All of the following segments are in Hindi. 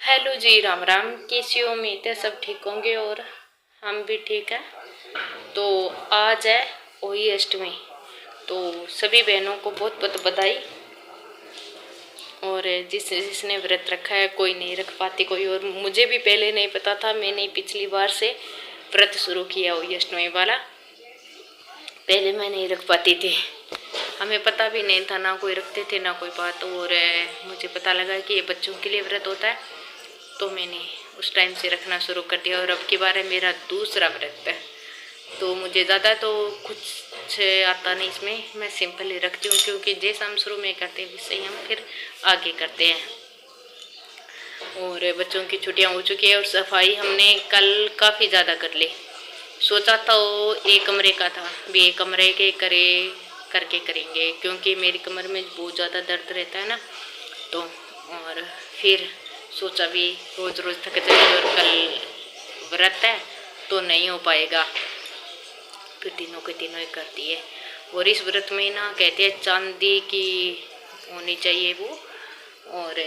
हेलो जी, राम राम। कैसी हो? उम्मीद है सब ठीक होंगे और हम भी ठीक है। तो आज है होली अष्टमी, तो सभी बहनों को बहुत बहुत बधाई। और जिसने व्रत रखा है, कोई नहीं रख पाती कोई, और मुझे भी पहले नहीं पता था। मैंने पिछली बार से व्रत शुरू किया होली अष्टमी वाला। पहले मैं नहीं रख पाती थी, हमें पता भी नहीं था, ना कोई रखते थे ना कोई बात। और मुझे पता लगा कि ये बच्चों के लिए व्रत होता है, तो मैंने उस टाइम से रखना शुरू कर दिया। और अब की बार है मेरा दूसरा व्रत है, तो मुझे ज़्यादा तो कुछ आता नहीं इसमें। मैं सिंपल ही रखती हूँ, क्योंकि जैसा हम शुरू में करते हैं वैसे ही हम फिर आगे करते हैं। और बच्चों की छुट्टियाँ हो चुकी है और सफाई हमने कल काफ़ी ज़्यादा कर ली। सोचा था वो एक कमरे का था, भी एक कमरे के करके करेंगे, क्योंकि मेरी कमर में बहुत ज़्यादा दर्द रहता है ना। तो और फिर सोचा भी रोज़ रोज़ थक जाएगी, और कल व्रत है तो नहीं हो पाएगा, फिर तीनों के तीनों ही कर दिए। और इस व्रत में ना कहते हैं चांदी की होनी चाहिए वो, और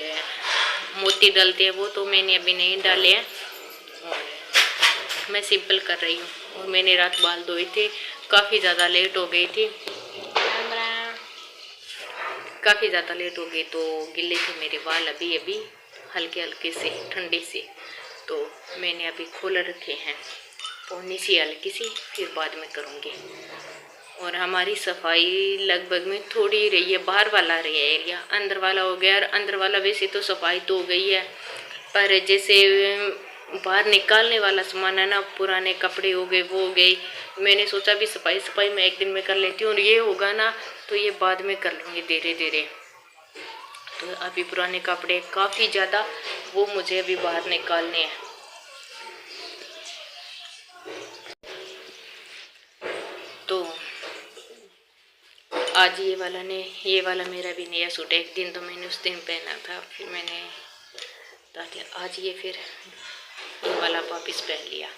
मोती डालते हैं वो, तो मैंने अभी नहीं डाले हैं और मैं सिंपल कर रही हूँ। और मैंने रात बाल धोए थे, काफ़ी ज़्यादा लेट हो गई थी, काफ़ी ज़्यादा लेट हो गई, तो गिले थे मेरे बाल अभी अभी हल्के हल्के से ठंडे से। तो मैंने अभी खोल रखे हैं पौनी सी हल्की सी, फिर बाद में करूँगी। और हमारी सफाई लगभग में थोड़ी रही है, बाहर वाला रही है एरिया, अंदर वाला हो गया। और अंदर वाला वैसे तो सफाई तो हो गई है, पर जैसे बाहर निकालने वाला सामान है ना, पुराने कपड़े हो गए वो हो गई। मैंने सोचा भी सफाई मैं एक दिन में कर लेती हूँ, और ये होगा ना तो ये बाद में कर लूँगी धीरे धीरे। तो अभी पुराने कपड़े काफ़ी ज़्यादा, वो मुझे अभी बाहर निकालने हैं। तो आज ये वाला मेरा भी नया सूट है। एक दिन तो मैंने उस दिन पहना था, फिर मैंने आज ये फिर ये वाला वापस पहन लिया।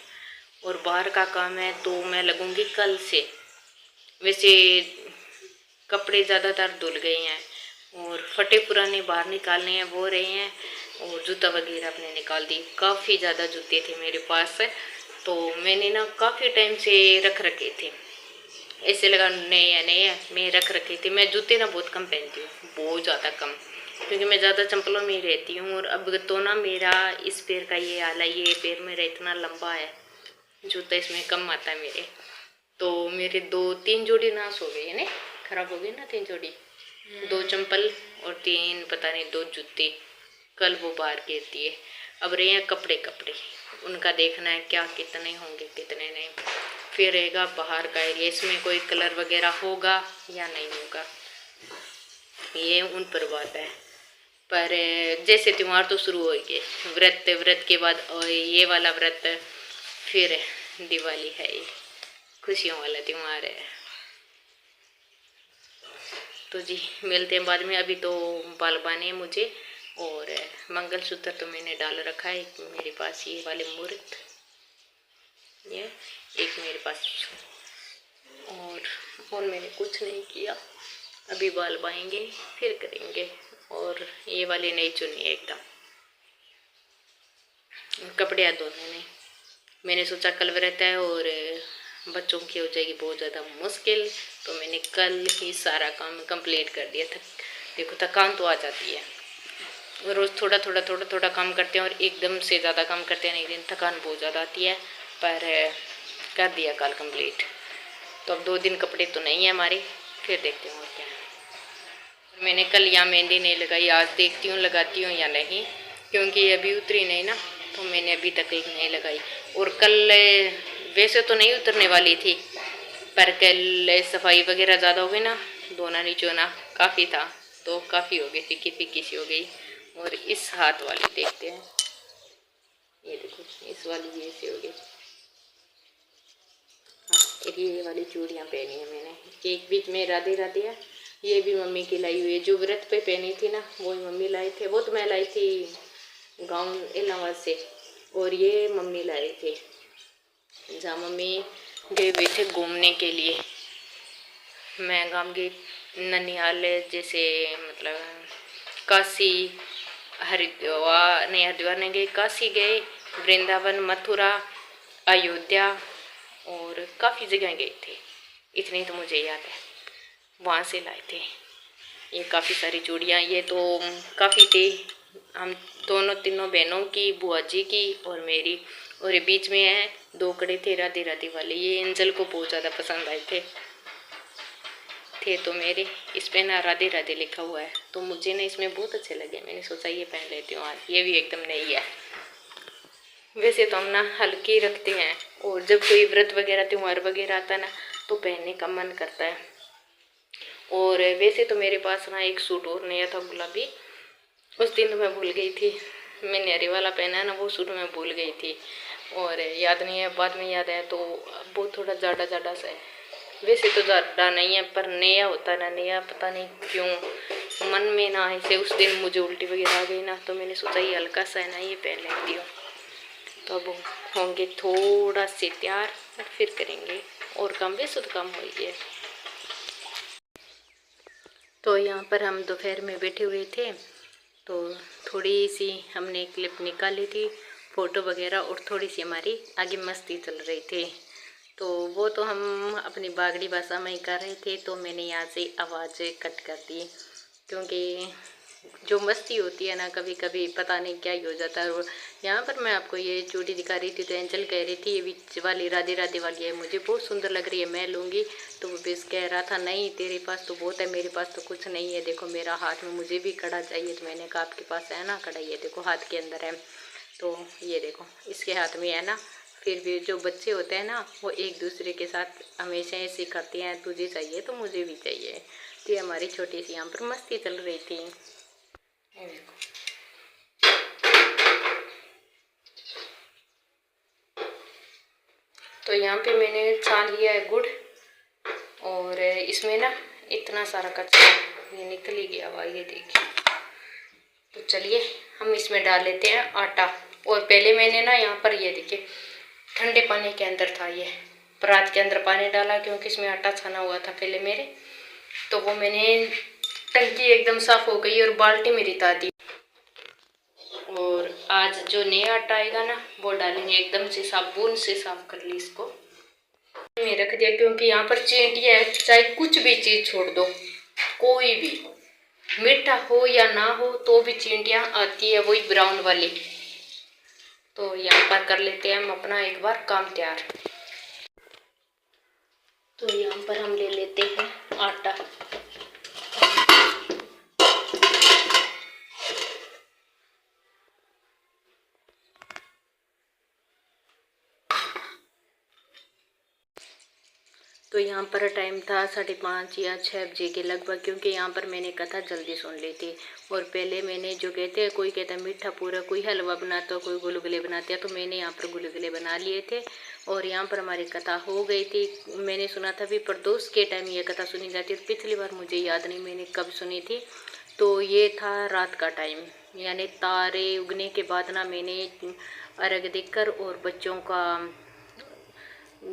और बाहर का काम है तो मैं लगूंगी कल से। वैसे कपड़े ज़्यादातर धुल गए हैं, और फटे पुराने बाहर निकालने हैं वो रहे हैं, और जूता वगैरह अपने निकाल दी। काफ़ी ज़्यादा जूते थे मेरे पास, तो मैंने ना काफ़ी टाइम से रख रखे थे। ऐसे लगा नए मैं रख रखे थे। मैं जूते ना बहुत कम पहनती हूँ, बहुत ज़्यादा कम, क्योंकि मैं ज़्यादा चंपलों में ही रहती हूँ। और अब तो ना मेरा इस पैर का ये हाल है, ये पैर मेरा इतना लंबा है, जूता इसमें कम आता है मेरे। तो मेरे 2-3 जोड़ी नाश हो गए ना, खराब हो गई ना 3 जोड़ी, 2 चंपल और 3 पता नहीं 2 जूते। कल वो बाहर गिर दिए। अब रहे हैं कपड़े, उनका देखना है क्या कितने होंगे कितने नहीं। फिर रहेगा बाहर का एरिया, इसमें कोई कलर वगैरह होगा या नहीं होगा, ये उन पर बात है। पर जैसे त्यौहार तो शुरू हो गए, व्रत के बाद और ये वाला व्रत, फिर दिवाली है, ये खुशियों वाला त्यौहार है। तो जी मिलते हैं बाद में। अभी तो बाल बाने मुझे, और मंगलसूत्र तो मैंने डाल रखा है मेरे पास, ये वाले मूर्त, ये एक मेरे पास। और मैंने कुछ नहीं किया, अभी बाल बाएंगे फिर करेंगे। और ये वाली नई चुनी है एकदम। कपड़े दोनों नहीं, मैंने सोचा कल व्रत है और बच्चों की हो जाएगी बहुत ज़्यादा मुश्किल, तो मैंने कल ही सारा काम कंप्लीट कर दिया। देखो थकान तो आ जाती है, रोज़ थोड़ा काम करते हैं और एकदम से ज़्यादा काम करते हैं, एक दिन थकान बहुत ज़्यादा आती है। पर कर दिया कल कंप्लीट। तो अब 2 दिन कपड़े तो नहीं है हमारे, फिर देखते हैं और क्या है। मैंने कल यहाँ मेहंदी नहीं लगाई, आज देखती हूँ लगाती हूँ या नहीं, क्योंकि अभी उतरी नहीं ना, तो मैंने अभी तक एक नहीं लगाई। और कल वैसे तो नहीं उतरने वाली थी, पर कल सफाई वगैरह ज़्यादा हो गई ना, धोना निचोना काफ़ी था, तो काफ़ी हो गई, फीकी फीकी सी हो गई। और इस हाथ वाली देखते हैं, ये देखो इस वाली ये ऐसे हो गई। हाँ ये वाली चूड़ियाँ पहनी है मैंने, एक बीच में राधे राधे है, ये भी मम्मी की लाई हुई है। जो व्रत पे पहनी थी ना वो मम्मी लाई थे, वो तो मैं लाई थी गाँव इलाहाबाद से, और ये मम्मी लाई थे जहाँ मम्मी गए हुए थे घूमने के लिए। मैं गाँव गई ननिहाल, जैसे मतलब काशी हरिद्वार नहीं गए, काशी गए, वृंदावन, मथुरा, अयोध्या और काफ़ी जगह गए थे। इतनी तो मुझे याद है, वहाँ से लाए थे ये काफ़ी सारी चूड़ियाँ। ये तो काफ़ी थी, हम दोनों तीनों बहनों की, बुआ जी की और मेरी। और ये बीच में है 2 कड़े थे राधे राधे वाले, ये एंजल को बहुत ज़्यादा पसंद आए थे तो मेरे। इस पे ना राधे राधे लिखा हुआ है, तो मुझे ना इसमें बहुत अच्छे लगे, मैंने सोचा ये पहन लेती हूँ आज। ये भी एकदम नई है। वैसे तो हम ना हल्के रखते हैं, और जब कोई व्रत वगैरह त्यौहार वगैरह आता है ना तो पहनने का मन करता है। और वैसे तो मेरे पास ना एक सूट और नया था गुलाबी, उस दिन तो मैं भूल गई थी, मैंने हरे वाला पहना है ना, वो सूट मैं भूल गई थी और याद नहीं है, बाद में याद आया। तो वो थोड़ा ज़्यादा सा है, वैसे तो ज़्यादा नहीं है, पर नया होता है ना, नया पता नहीं क्यों मन में ना ऐसे उस दिन मुझे उल्टी वगैरह आ गई ना, तो मैंने सोचा ये हल्का सा है ना, ये पहन लेती हूँ। तो अब होंगे थोड़ा से तैयार, फिर करेंगे और काम, वैसे तो काम हो ही है। तो यहाँ पर हम दोपहर में बैठे हुए थे, तो थोड़ी सी हमने क्लिप निकाली थी, फ़ोटो वगैरह, और थोड़ी सी हमारी आगे मस्ती चल रही थी। तो वो तो हम अपनी बागड़ी भाषा में ही कर रहे थे, तो मैंने यहाँ से आवाज़ कट कर दी, क्योंकि जो मस्ती होती है ना, कभी कभी पता नहीं क्या ही हो जाता है। और यहाँ पर मैं आपको ये चूड़ी दिखा रही थी, तो एंजल कह रही थी ये बीच वाली राधे राधे वाली है, मुझे बहुत सुंदर लग रही है, मैं लूँगी। तो वो बेस कह रहा था नहीं तेरे पास तो बहुत है, मेरे पास तो कुछ नहीं है, देखो मेरा हाथ में, मुझे भी कड़ा चाहिए। तो मैंने कहा आपके पास है ना कड़ा, ये देखो हाथ के अंदर है, तो ये देखो इसके हाथ में है ना। फिर भी जो बच्चे होते हैं ना, वो एक दूसरे के साथ हमेशा ऐसे करते हैं, तुझे चाहिए तो मुझे भी चाहिए। तो ये हमारी छोटी सी यहाँ पर मस्ती चल रही थी। ये देखो, तो यहाँ पे मैंने छान लिया है गुड़, और इसमें ना इतना सारा कचरा ये निकल ही गया हुआ, ये देखिए। तो चलिए हम इसमें डाल लेते हैं आटा। और पहले मैंने ना यहाँ पर ये देखिए ठंडे पानी के अंदर था, ये परात के अंदर पानी डाला, क्योंकि इसमें आटा छाना हुआ था पहले मेरे। तो वो मैंने, टंकी एकदम साफ हो गई और बाल्टी में रिता दी। और आज जो नया आटा आएगा ना, वो डालेंगे, एकदम से साबुन से साफ कर ली इसको, में रख दिया, क्योंकि यहाँ पर चींटियाँ है, चाहे कुछ भी चीज छोड़ दो, कोई भी मीठा हो या ना हो तो भी चींटियाँ आती है, वही ब्राउन वाली। तो यहाँ पर कर लेते हैं हम अपना एक बार काम तैयार। तो यहाँ पर हम ले लेते हैं आटा। तो यहाँ पर टाइम था 5:30 या 6 बजे के लगभग, क्योंकि यहाँ पर मैंने कथा जल्दी सुन ली थी। और पहले मैंने जो कहते हैं, कोई कहता है मीठा पूरा, कोई हलवा बनाता, कोई गुलगुले बनाते हैं, तो मैंने यहाँ पर गुलगुले बना लिए थे। और यहाँ पर हमारी कथा हो गई थी। मैंने सुना था भी प्रदोष के टाइम ये कथा सुनी जाती है, पिछली बार मुझे याद नहीं मैंने कब सुनी थी। तो ये था रात का टाइम, यानी तारे उगने के बाद ना मैंने अर्घ देकर और बच्चों का,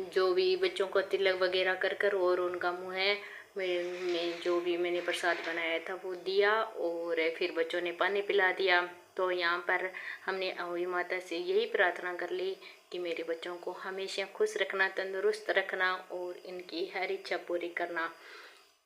जो भी बच्चों को तिलक वगैरह कर कर, और उनका मुँह है में जो भी मैंने प्रसाद बनाया था वो दिया, और फिर बच्चों ने पानी पिला दिया। तो यहाँ पर हमने अहोई माता से यही प्रार्थना कर ली कि मेरे बच्चों को हमेशा खुश रखना, तंदुरुस्त रखना और इनकी हर इच्छा पूरी करना।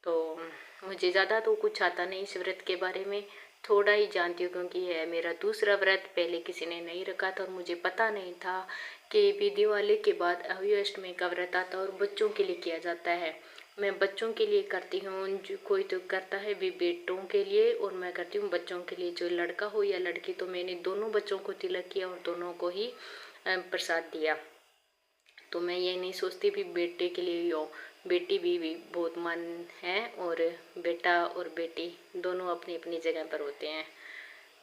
तो मुझे ज़्यादा तो कुछ आता नहीं इस व्रत के बारे में, थोड़ा ही जानती हूँ, क्योंकि है मेरा दूसरा व्रत, पहले किसी ने नहीं रखा था और मुझे पता नहीं था कि भी दिवाली के बाद अहोई अष्टमी का व्रत आता और बच्चों के लिए किया जाता है। मैं बच्चों के लिए करती हूँ, जो कोई तो करता है भी बेटों के लिए, और मैं करती हूँ बच्चों के लिए, जो लड़का हो या लड़की। तो मैंने दोनों बच्चों को तिलक किया और दोनों को ही प्रसाद दिया। तो मैं ये नहीं सोचती भी बेटे के लिए हो, बेटी भी बहुत मान है, और बेटा और बेटी दोनों अपनी अपनी जगह पर होते हैं।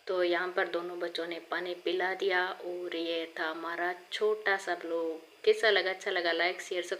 तो यहाँ पर दोनों बच्चों ने पानी पिला दिया, और ये था हमारा छोटा सा ब्लॉग। कैसा लगा? अच्छा लगा लाइक शेयर सब